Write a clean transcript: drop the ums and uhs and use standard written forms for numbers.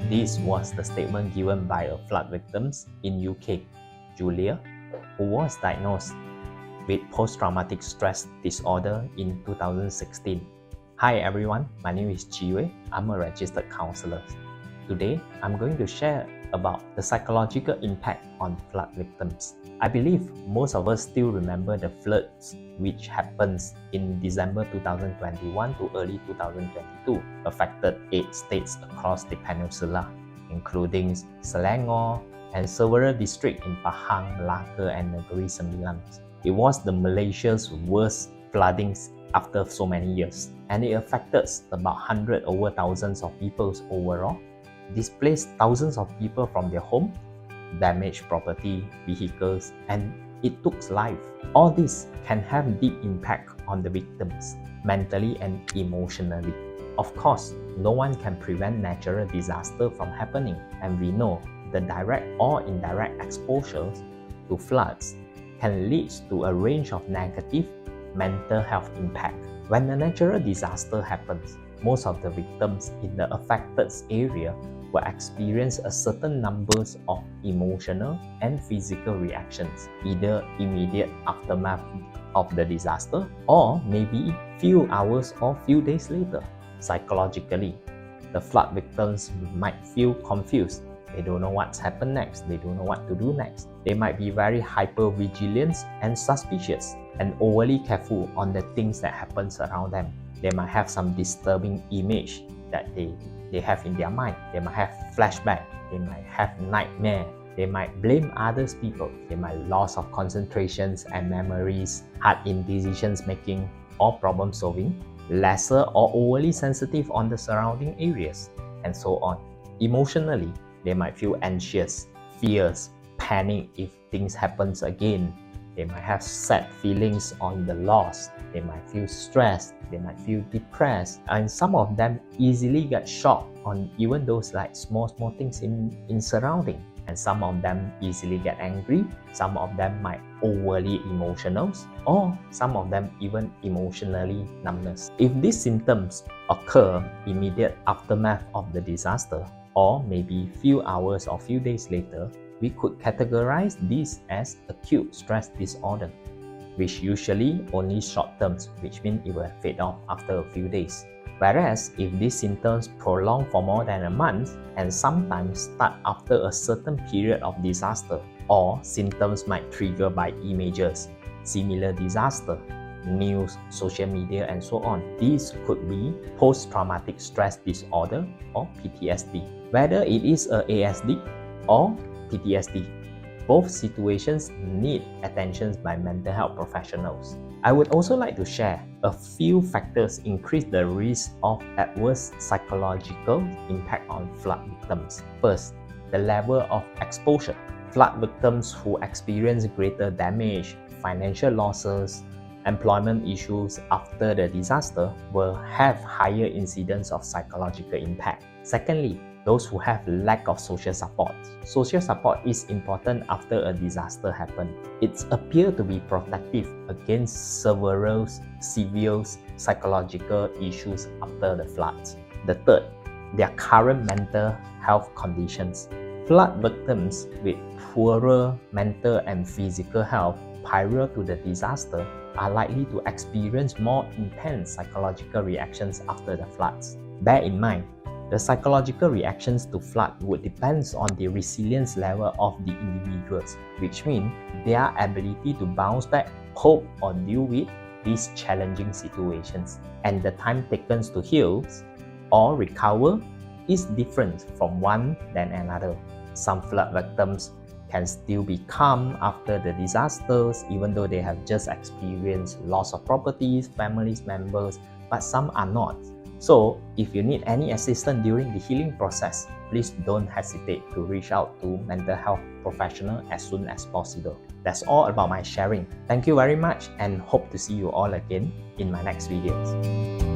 This was the statement given by a flood victim in UK, Julia, who was diagnosed with post-traumatic stress disorder in 2016. Hi everyone, my name is Chee Wei. I'm a registered counselor. Today, I'm going to share about the psychological impact on flood victims. I believe most of us still remember the floods which happens in December 2021 to early 2022, affected 8 states across the peninsula, including Selangor and several districts in Pahang, Melanda and Negeri Sembilan. It was Malaysia's worst floodings after so many years, and it affected about 100 over thousands of people overall, displaced thousands of people from their home, damaged property, vehicles, and it took life. All this can have deep impact on the victims, mentally and emotionally. Of course, no one can prevent natural disaster from happening, and we know the direct or indirect exposures to floods can lead to a range of negative mental health impact. When a natural disaster happens, most of the victims in the affected area will experience a certain numbers of emotional and physical reactions, either immediate aftermath of the disaster or maybe few hours or few days later. Psychologically, the flood victims might feel confused. They don't know what's happened next. They don't know what to do next. They might be very hyper-vigilant and suspicious and overly careful on the things that happens around them. They might have some disturbing image that they have in their mind. They might have flashback. They might have nightmare. They might blame others people. They might loss of concentrations and memories, hard in decisions making or problem solving, lesser or overly sensitive on the surrounding areas, and so on. Emotionally, they might feel anxious, fears, panic if things happens again. They might have sad feelings on the loss. They might feel stressed. They might feel depressed. And some of them easily get shocked on even those like small things in surrounding. And some of them easily get angry. Some of them might overly emotional, or some of them even emotionally numbness. If these symptoms occur immediate aftermath of the disaster, or maybe few hours or few days later, we could categorize this as acute stress disorder, which usually only short terms, which means it will fade off after a few days. Whereas if these symptoms prolong for more than a month and sometimes start after a certain period of disaster, or symptoms might trigger by images, similar disaster, news, social media and so on, these could be post-traumatic stress disorder or PTSD. Whether it is a ASD or PTSD, both situations need attention by mental health professionals. I would also like to share a few factors increase the risk of adverse psychological impact on flood victims. First, the level of exposure. Flood victims who experience greater damage, financial losses, employment issues after the disaster will have higher incidence of psychological impact. Secondly, those who have lack of social support. Social support is important after a disaster happens. It appears to be protective against several severe psychological issues after the floods. The third, their current mental health conditions. Flood victims with poorer mental and physical health prior to the disaster are likely to experience more intense psychological reactions after the floods. Bear in mind, the psychological reactions to flood would depend on the resilience level of the individuals, which means their ability to bounce back, cope or deal with these challenging situations. And the time taken to heal or recover is different from one than another. Some flood victims can still be calm after the disasters, even though they have just experienced loss of properties, family members, but some are not. So, if you need any assistance during the healing process, please don't hesitate to reach out to mental health professional as soon as possible. That's all about my sharing. Thank you very much and hope to see you all again in my next videos.